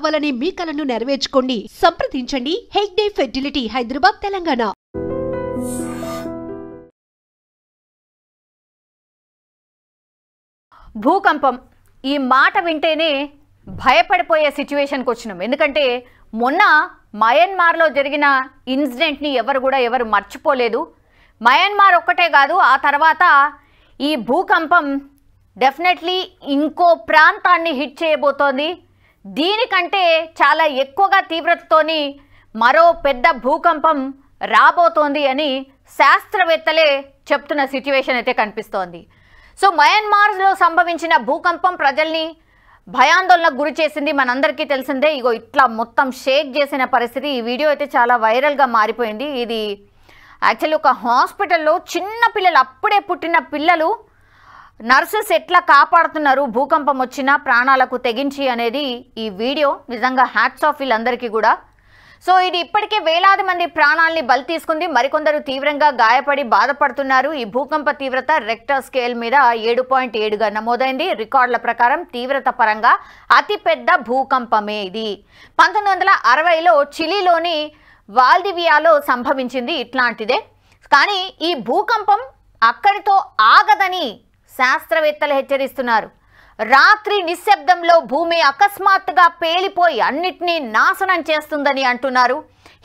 కావాలని మీ కలను నెరవేర్చుకోండి. సంప్రదించండి హెగ్డే ఫెర్టిలిటీ, హైదరాబాద్, తెలంగాణ. భూకంపం ఈ మాట వింటేనే భయపడిపోయే సిచ్యువేషన్కి వచ్చినాం. ఎందుకంటే మొన్న మయన్మార్లో జరిగిన ఇన్సిడెంట్ని ఎవరు మర్చిపోలేదు. మయన్మార్ ఒక్కటే కాదు, ఆ తర్వాత ఈ భూకంపం డెఫినెట్లీ ఇంకో ప్రాంతాన్ని హిట్ చేయబోతోంది. దీనికంటే చాలా ఎక్కువగా తీవ్రతతోని మరో పెద్ద భూకంపం రాబోతోంది అని శాస్త్రవేత్తలే చెప్తున్న సిచ్యువేషన్ అయితే కనిపిస్తోంది. సో మయన్మార్లో సంభవించిన భూకంపం ప్రజల్ని భయాందోళనకు గురి చేసింది. మనందరికీ తెలిసిందే. ఇగో ఇట్లా మొత్తం షేక్ చేసిన పరిస్థితి. ఈ వీడియో అయితే చాలా వైరల్గా మారిపోయింది. ఇది యాక్చువల్లీ ఒక హాస్పిటల్లో చిన్న పిల్లలు, అప్పుడే పుట్టిన పిల్లలు, నర్సెస్ ఎట్లా కాపాడుతున్నారు భూకంపం వచ్చినా ప్రాణాలకు తెగించి అనేది ఈ వీడియో. నిజంగా హ్యాట్స్ ఆఫ్ వీళ్ళందరికీ కూడా. సో ఇది ఇప్పటికే వేలాది మంది ప్రాణాలని బలి తీసుకుంది. మరికొందరు తీవ్రంగా గాయపడి బాధపడుతున్నారు. ఈ భూకంప తీవ్రత రెక్టర్ స్కేల్ మీద 7.7గా నమోదైంది. రికార్డుల ప్రకారం తీవ్రత పరంగా అతిపెద్ద భూకంపమే ఇది. 1960లో చిలీలోని వాల్దివియాలో సంభవించింది ఇట్లాంటిదే. కానీ ఈ భూకంపం అక్కడితో ఆగదని శాస్త్రవేత్తలు హెచ్చరిస్తున్నారు. రాత్రి నిశ్శబ్దంలో భూమి అకస్మాత్తుగా పేలిపోయి అన్నిటినీ నాశనం చేస్తుందని అంటున్నారు.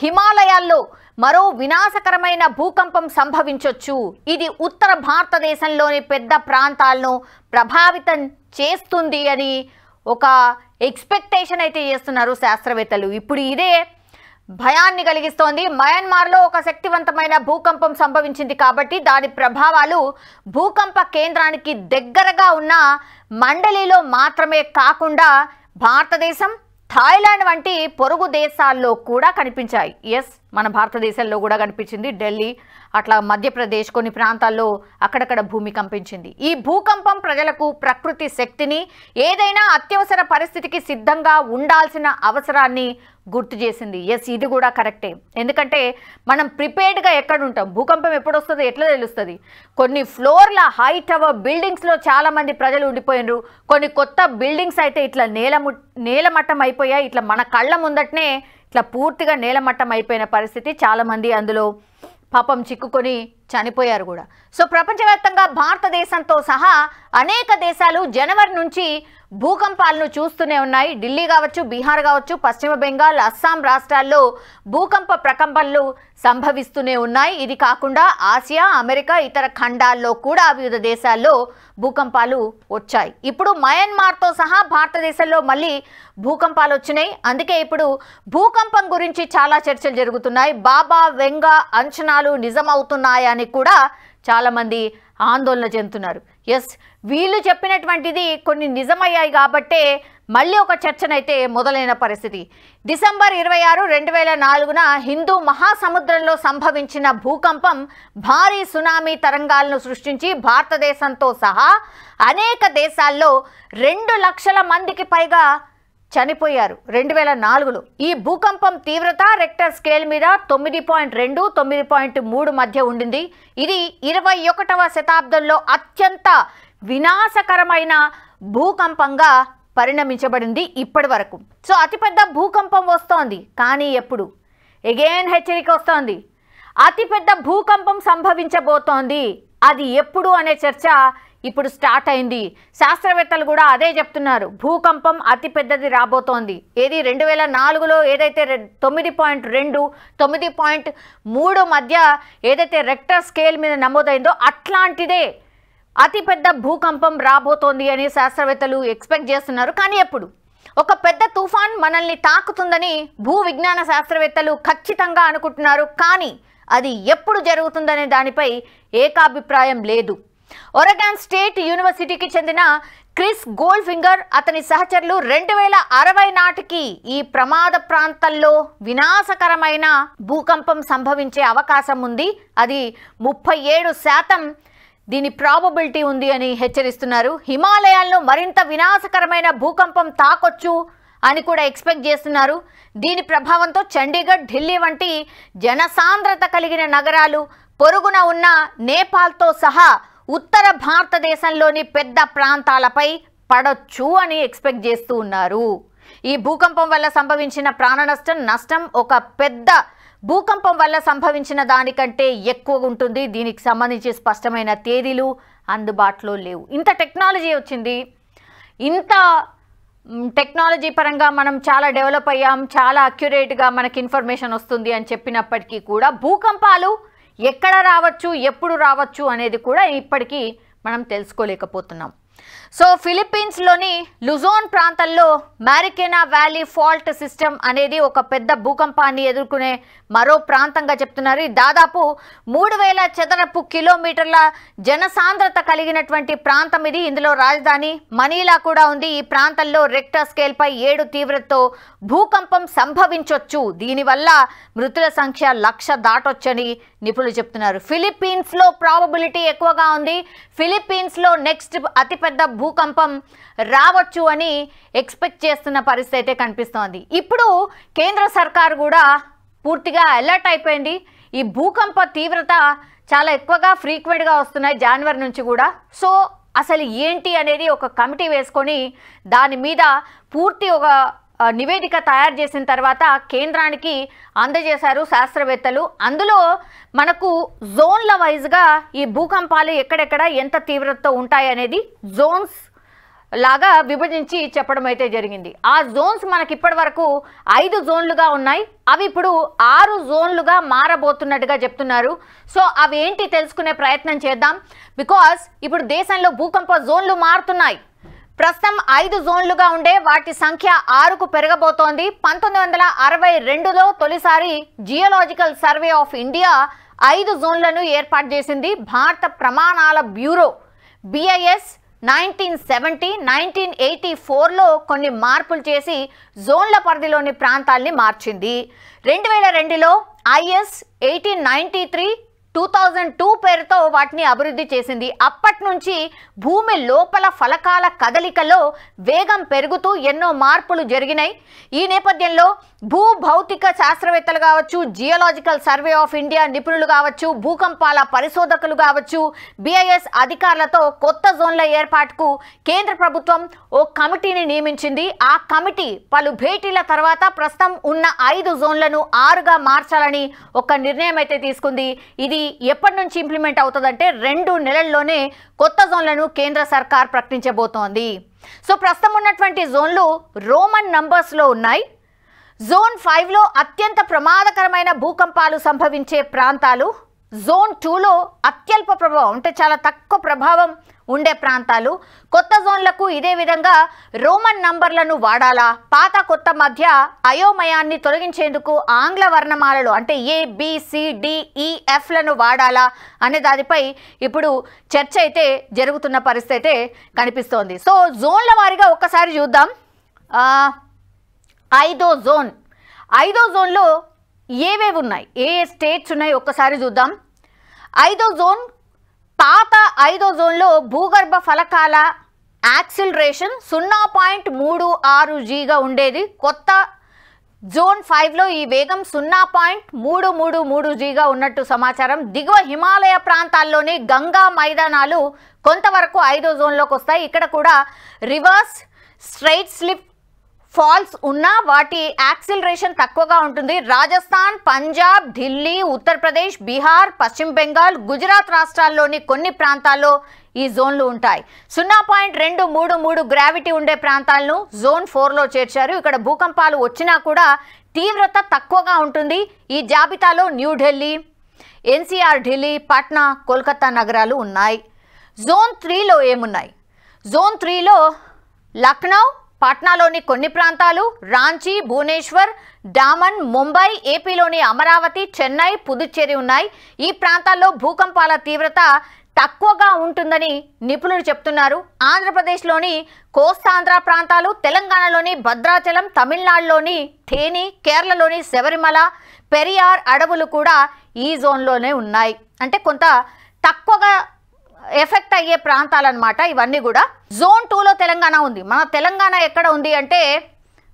హిమాలయాల్లో మరో వినాశకరమైన భూకంపం సంభవించొచ్చు. ఇది ఉత్తర భారతదేశంలోని పెద్ద ప్రాంతాలను ప్రభావితం చేస్తుంది అని ఒక ఎక్స్పెక్టేషన్ అయితే చేస్తున్నారు శాస్త్రవేత్తలు. ఇప్పుడు ఇదే భయాన్ని కలిగిస్తోంది. మయన్మార్లో ఒక శక్తివంతమైన భూకంపం సంభవించింది కాబట్టి దాని ప్రభావాలు భూకంప కేంద్రానికి దగ్గరగా ఉన్న మండలిలో మాత్రమే కాకుండా భారతదేశం, థాయిలాండ్ వంటి పొరుగు దేశాల్లో కూడా కనిపించాయి. ఎస్, మన భారతదేశంలో కూడా కనిపించింది. ఢిల్లీ, అట్లా మధ్యప్రదేశ్ కొన్ని ప్రాంతాల్లో అక్కడక్కడ భూమి కంపించింది. ఈ భూకంపం ప్రజలకు ప్రకృతి శక్తిని, ఏదైనా అత్యవసర పరిస్థితికి సిద్ధంగా ఉండాల్సిన అవసరాన్ని గుర్తు చేసింది. ఎస్, ఇది కూడా కరెక్టే. ఎందుకంటే మనం ప్రిపేర్డ్గా ఎక్కడ ఉంటాం, భూకంపం ఎప్పుడు వస్తుందో ఎట్లా తెలుస్తుంది. కొన్ని ఫ్లోర్ల హై టవర్ బిల్డింగ్స్లో చాలామంది ప్రజలు ఉండిపోయినరు. కొన్ని కొత్త బిల్డింగ్స్ అయితే ఇట్లా నేలమట్టం అయిపోయాయి. ఇట్లా మన కళ్ళ ముందటనే ఇట్లా పూర్తిగా నేలమట్టం అయిపోయిన పరిస్థితి. చాలామంది అందులో పాపం చిక్కుకొని చనిపోయారు కూడా. సో ప్రపంచవ్యాప్తంగా భారతదేశంతో సహా అనేక దేశాలు జనవరి నుంచి భూకంపాలను చూస్తూనే ఉన్నాయి. ఢిల్లీ కావచ్చు, బీహార్ కావచ్చు, పశ్చిమ బెంగాల్, అస్సాం రాష్ట్రాల్లో భూకంప ప్రకంపనలు సంభవిస్తూనే ఉన్నాయి. ఇది కాకుండా ఆసియా, అమెరికా, ఇతర ఖండాల్లో కూడా వివిధ దేశాల్లో భూకంపాలు వచ్చాయి. ఇప్పుడు మయన్మార్తో సహా భారతదేశంలో మళ్ళీ భూకంపాలు వచ్చినాయి. అందుకే ఇప్పుడు భూకంపం గురించి చాలా చర్చలు జరుగుతున్నాయి. బాబా వెంగ అంచనాలు నిజమవుతున్నాయా అని కూడా చాలామంది ఆందోళన చెందుతున్నారు. ఎస్, వీళ్ళు చెప్పినటువంటిది కొన్ని నిజమయ్యాయి కాబట్టే మళ్ళీ ఒక చర్చనైతే మొదలైన పరిస్థితి. డిసెంబర్ 26, 2004 హిందూ మహాసముద్రంలో సంభవించిన భూకంపం భారీ సునామీ తరంగాలను సృష్టించి భారతదేశంతో సహా అనేక దేశాల్లో 2 లక్షల మందికి పైగా చనిపోయారు 2004లో. ఈ భూకంపం తీవ్రత రెక్టర్ స్కేల్ మీద 9.2, 9.3 మధ్య ఉండింది. ఇది 21వ శతాబ్దంలో అత్యంత వినాశకరమైన భూకంపంగా పరిణమించబడింది ఇప్పటి వరకు. సో అతిపెద్ద భూకంపం వస్తోంది. కానీ ఎప్పుడు? ఎగైన్ హెచ్చరిక వస్తోంది. అతిపెద్ద భూకంపం సంభవించబోతోంది. అది ఎప్పుడు అనే చర్చ ఇప్పుడు స్టార్ట్ అయింది. శాస్త్రవేత్తలు కూడా అదే చెప్తున్నారు. భూకంపం అతిపెద్దది రాబోతోంది. ఏది 2004లో ఏదైతే 9.2, 9.3 మధ్య ఏదైతే రెక్టర్ స్కేల్ మీద నమోదైందో అట్లాంటిదే అతిపెద్ద భూకంపం రాబోతోంది అని శాస్త్రవేత్తలు ఎక్స్పెక్ట్ చేస్తున్నారు. కానీ ఎప్పుడు? ఒక పెద్ద తుఫాన్ మనల్ని తాకుతుందని భూ విజ్ఞాన శాస్త్రవేత్తలు ఖచ్చితంగా అనుకుంటున్నారు. కానీ అది ఎప్పుడు జరుగుతుందనే దానిపై ఏకాభిప్రాయం లేదు. ఒరెగాన్ స్టేట్ యూనివర్సిటీకి చెందిన క్రిస్ గోల్డ్ఫింగర్, అతని సహచరులు 2060 నాటికి ఈ ప్రమాద ప్రాంతాల్లో వినాశకరమైన భూకంపం సంభవించే అవకాశం ఉంది. అది 37% దీని ప్రాబబిలిటీ ఉంది అని హెచ్చరిస్తున్నారు. హిమాలయాల్లో మరింత వినాశకరమైన భూకంపం తాకొచ్చు అని కూడా ఎక్స్పెక్ట్ చేస్తున్నారు. దీని ప్రభావంతో చండీగఢ్, ఢిల్లీ వంటి జనసాంద్రత కలిగిన నగరాలు, పొరుగున ఉన్న నేపాల్తో సహా ఉత్తర భారతదేశంలోని పెద్ద ప్రాంతాలపై పడొచ్చు అని ఎక్స్పెక్ట్ చేస్తూ ఉన్నారు. ఈ భూకంపం వల్ల సంభవించిన ప్రాణ నష్టం ఒక పెద్ద భూకంపం వల్ల సంభవించిన దానికంటే ఎక్కువ ఉంటుంది. దీనికి సంబంధించి స్పష్టమైన తేదీలు అందుబాటులో లేవు. ఇంత టెక్నాలజీ వచ్చింది, ఇంత టెక్నాలజీ పరంగా మనం చాలా డెవలప్ అయ్యాం, చాలా అక్యురేట్గా మనకి ఇన్ఫర్మేషన్ వస్తుంది అని చెప్పినప్పటికీ కూడా భూకంపాలు ఎక్కడ రావచ్చు, ఎప్పుడు రావచ్చు అనేది కూడా ఇప్పటికీ మనం తెలుసుకోలేకపోతున్నాం. సో ఫిలిప్పీన్స్లోని లుజోన్ ప్రాంతంలో మారికెనా వ్యాలీ ఫాల్ట్ సిస్టమ్ అనేది ఒక పెద్ద భూకంపాన్ని ఎదుర్కొనే మరో ప్రాంతంగా చెప్తున్నారు. దాదాపు 3000 చదరపు కిలోమీటర్ల జనసాంద్రత కలిగినటువంటి ప్రాంతం ఇది. ఇందులో రాజధాని మనీలా కూడా ఉంది. ఈ ప్రాంతంలో రెక్టర్ స్కేల్పై 7 తీవ్రతతో భూకంపం సంభవించవచ్చు. దీనివల్ల మృతుల సంఖ్య 1,00,000 దాటొచ్చని నిపుణులు చెప్తున్నారు. ఫిలిప్పీన్స్లో ప్రాబబిలిటీ ఎక్కువగా ఉంది. ఫిలిప్పీన్స్లో నెక్స్ట్ అతిపెద్ద భూకంపం రావచ్చు అని ఎక్స్పెక్ట్ చేస్తున్న పరిస్థితి అయితే కనిపిస్తోంది. ఇప్పుడు కేంద్ర సర్కారు కూడా పూర్తిగా అలర్ట్ అయిపోయింది. ఈ భూకంప తీవ్రత చాలా ఎక్కువగా ఫ్రీక్వెంట్గా వస్తున్నాయి జనవరి నుంచి కూడా. సో అసలు ఏంటి అనేది ఒక కమిటీ వేసుకొని దాని మీద పూర్తి ఒక నివేదిక తయారు చేసిన తర్వాత కేంద్రానికి అందజేశారు శాస్త్రవేత్తలు. అందులో మనకు జోన్ల వైజ్గా ఈ భూకంపాలు ఎక్కడెక్కడ ఎంత తీవ్రతతో ఉంటాయి అనేది జోన్స్ లాగా విభజించి చెప్పడం అయితే జరిగింది. ఆ జోన్స్ మనకి ఇప్పటి వరకు 5 జోన్లుగా ఉన్నాయి. అవి ఇప్పుడు 6 జోన్లుగా మారబోతున్నట్టుగా చెప్తున్నారు. సో అవి ఏంటి తెలుసుకునే ప్రయత్నం చేద్దాం. బికాస్ ఇప్పుడు దేశంలో భూకంప జోన్లు మారుతున్నాయి. ప్రస్తుతం 5 జోన్లుగా ఉండే వాటి సంఖ్య 6కు పెరగబోతోంది. 1962లో తొలిసారి జియోలాజికల్ సర్వే ఆఫ్ ఇండియా 5 జోన్లను ఏర్పాటు చేసింది. భారత ప్రమాణాల బ్యూరో BIS 1970, 1984లో కొన్ని మార్పులు చేసి జోన్ల పరిధిలోని ప్రాంతాల్ని మార్చింది. 2002లో IS 1893 2002 పేరుతో వాటిని అభివృద్ధి చేసింది. అప్పటి నుంచి భూమి లోపల ఫలకాల కదలికలో వేగం పెరుగుతూ ఎన్నో మార్పులు జరిగినాయి. ఈ నేపథ్యంలో భౌతిక శాస్త్రవేత్తలు కావచ్చు, జియోలాజికల్ సర్వే ఆఫ్ ఇండియా నిపుణులు కావచ్చు, భూకంపాల పరిశోధకులు కావచ్చు, BIS అధికారులతో కొత్త జోన్ల ఏర్పాటుకు కేంద్ర ప్రభుత్వం ఓ కమిటీని నియమించింది. ఆ కమిటీ పలు భేటీల తర్వాత ప్రస్తుతం ఉన్న 5 జోన్లను 6గా మార్చాలని ఒక నిర్ణయం అయితే తీసుకుంది. ఇది ఎప్పటి నుంచి ఇంప్లిమెంట్ అవుతుందంటే 2 నెలల్లోనే కొత్త జోన్లను కేంద్ర సర్కార్ ప్రకటించబోతోంది. సో ప్రస్తుతం ఉన్నటువంటి జోన్లు రోమన్ నంబర్స్లో ఉన్నాయి. జోన్ 5లో అత్యంత ప్రమాదకరమైన భూకంపాలు సంభవించే ప్రాంతాలు, జోన్ 2లో అత్యల్ప ప్రభావం అంటే చాలా తక్కువ ప్రభావం ఉండే ప్రాంతాలు. కొత్త జోన్లకు ఇదే విధంగా రోమన్ నంబర్లను వాడాలా, పాత కొత్త మధ్య అయోమయాన్ని తొలగించేందుకు ఆంగ్ల వర్ణమాలలు అంటే ABCDEFలను వాడాలా అనే దానిపై ఇప్పుడు చర్చ అయితే జరుగుతున్న పరిస్థితి అయితే కనిపిస్తోంది. సో జోన్ల వారీగా ఒక్కసారి చూద్దాం. 5వ జోన్లో ఏవేవి ఉన్నాయి, ఏ స్టేట్స్ ఉన్నాయి ఒక్కసారి చూద్దాం. 5వ జోన్ పాత 5వ జోన్లో భూగర్భ ఫలకాల యాక్సిలరేషన్ 0.36Gగా ఉండేది. కొత్త జోన్ 5లో ఈ వేగం 0.333Gగా ఉన్నట్టు సమాచారం. దిగువ హిమాలయ ప్రాంతాల్లోని గంగా మైదానాలు కొంతవరకు 5వ జోన్లోకి వస్తాయి. ఇక్కడ కూడా రివర్స్ స్ట్రైట్ స్లిప్ ఫాల్స్ ఉన్న వాటి యాక్సిలరేషన్ తక్కువగా ఉంటుంది. రాజస్థాన్, పంజాబ్, ఢిల్లీ, ఉత్తరప్రదేశ్, బీహార్, పశ్చిమ బెంగాల్, గుజరాత్ రాష్ట్రాల్లోని కొన్ని ప్రాంతాల్లో ఈ జోన్లు ఉంటాయి. 0.233 గ్రావిటీ ఉండే ప్రాంతాలను జోన్ 4లో చేర్చారు. ఇక్కడ భూకంపాలు వచ్చినా కూడా తీవ్రత తక్కువగా ఉంటుంది. ఈ జాబితాలో న్యూఢిల్లీ, NCR ఢిల్లీ, పాట్నా, కోల్కతా నగరాలు ఉన్నాయి. జోన్ 3లో ఏమున్నాయి? జోన్ 3లో లక్నో, పాట్నాలోని కొన్ని ప్రాంతాలు, రాంచీ, భువనేశ్వర్, డామన్, ముంబై, ఏపీలోని అమరావతి, చెన్నై, పుదుచ్చేరి ఉన్నాయి. ఈ ప్రాంతాల్లో భూకంపాల తీవ్రత తక్కువగా ఉంటుందని నిపుణులు చెప్తున్నారు. ఆంధ్రప్రదేశ్లోని కోస్తాంధ్ర ప్రాంతాలు, తెలంగాణలోని భద్రాచలం, తమిళనాడులోని థేని, కేరళలోని శబరిమల, పెరియార్ అడవులు కూడా ఈ జోన్లోనే ఉన్నాయి. అంటే కొంత తక్కువగా ఎఫెక్ట్ అయ్యే ప్రాంతాలన్నమాట ఇవన్నీ కూడా. జోన్ 2లో తెలంగాణ ఉంది. మన తెలంగాణ ఎక్కడ ఉంది అంటే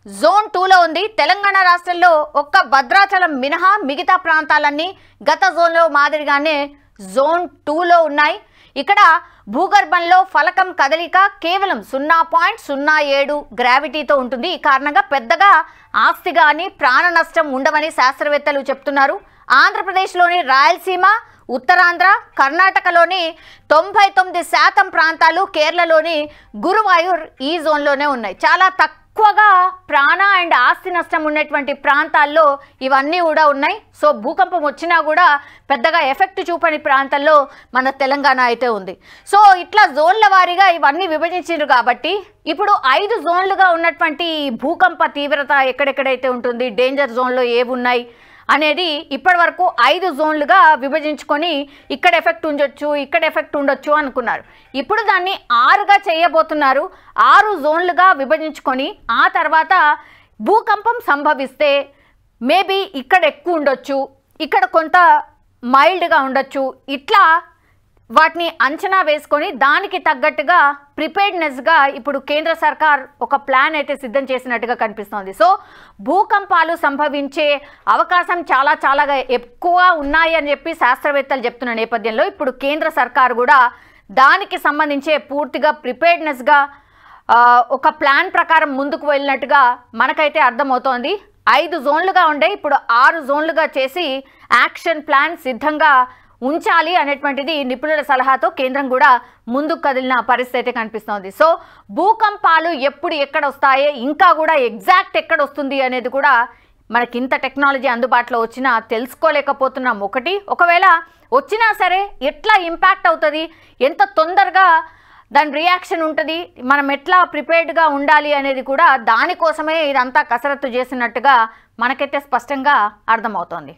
జోన్ 2లో ఉంది. తెలంగాణ రాష్ట్రంలో ఒక్క భద్రాచలం మినహా మిగతా ప్రాంతాలన్నీ గత జోన్లో మాదిరిగానే జోన్ 2లో ఉన్నాయి. ఇక్కడ భూగర్భంలో ఫలకం కదలిక కేవలం 0.07 గ్రావిటీతో ఉంటుంది. ఈ కారణంగా పెద్దగా ఆస్తి కానీ ప్రాణ నష్టం ఉండవని శాస్త్రవేత్తలు చెప్తున్నారు. ఆంధ్రప్రదేశ్లోని రాయలసీమ, ఉత్తరాంధ్ర, కర్ణాటకలోని 99% ప్రాంతాలు, కేరళలోని గురువాయూర్ ఈ జోన్లోనే ఉన్నాయి. చాలా తక్కువగా ప్రాణ అండ్ ఆస్తి నష్టం ఉన్నటువంటి ప్రాంతాల్లో ఇవన్నీ కూడా ఉన్నాయి. సో భూకంపం వచ్చినా కూడా పెద్దగా ఎఫెక్ట్ చూపని ప్రాంతాల్లో మన తెలంగాణ అయితే ఉంది. సో ఇట్లా జోన్ల వారీగా ఇవన్నీ విభజించారు కాబట్టి ఇప్పుడు 5 జోన్లుగా ఉన్నటువంటి భూకంప తీవ్రత ఎక్కడెక్కడైతే ఉంటుంది, డేంజర్ జోన్లో ఏవి ఉన్నాయి అనేది ఇప్పటి వరకు 5 జోన్లుగా విభజించుకొని ఇక్కడ ఎఫెక్ట్ ఉండొచ్చు, ఇక్కడ ఎఫెక్ట్ ఉండొచ్చు అనుకున్నారు. ఇప్పుడు దాన్ని 6గా చేయబోతున్నారు. 6 జోన్లుగా విభజించుకొని ఆ తర్వాత భూకంపం సంభవిస్తే మేబీ ఇక్కడ ఎక్కువ ఉండొచ్చు, ఇక్కడ కొంత మైల్డ్గా ఉండొచ్చు, ఇట్లా వాటిని అంచనా వేసుకొని దానికి తగ్గట్టుగా ప్రిపేర్డ్నెస్గా ఇప్పుడు కేంద్ర సర్కార్ ఒక ప్లాన్ అయితే సిద్ధం చేసినట్టుగా కనిపిస్తోంది. సో భూకంపాలు సంభవించే అవకాశం చాలా ఎక్కువ ఉన్నాయి అని చెప్పి శాస్త్రవేత్తలు చెప్తున్న నేపథ్యంలో ఇప్పుడు కేంద్ర సర్కార్ కూడా దానికి సంబంధించే పూర్తిగా ప్రిపేర్డ్నెస్గా ఒక ప్లాన్ ప్రకారం ముందుకు వెళ్ళినట్టుగా మనకైతే అర్థమవుతోంది. 5 జోన్లుగా ఉండే ఇప్పుడు 6 జోన్లుగా చేసి యాక్షన్ ప్లాన్ సిద్ధంగా ఉంచాలి అనేటువంటిది నిపుణుల సలహాతో కేంద్రం కూడా ముందుకు కదిలిన పరిస్థితి అయితే కనిపిస్తోంది. సో భూకంపాలు ఎప్పుడు ఎక్కడ వస్తాయో, ఇంకా కూడా ఎగ్జాక్ట్ ఎక్కడ వస్తుంది అనేది కూడా మనకి ఇంత టెక్నాలజీ అందుబాటులో వచ్చినా తెలుసుకోలేకపోతున్నాం. ఒకవేళ వచ్చినా సరే ఎట్లా ఇంపాక్ట్ అవుతుంది, ఎంత తొందరగా దాని రియాక్షన్ ఉంటుంది, మనం ఎట్లా ప్రిపేర్డ్గా ఉండాలి అనేది కూడా దానికోసమే ఇదంతా కసరత్తు చేసినట్టుగా మనకైతే స్పష్టంగా అర్థమవుతోంది.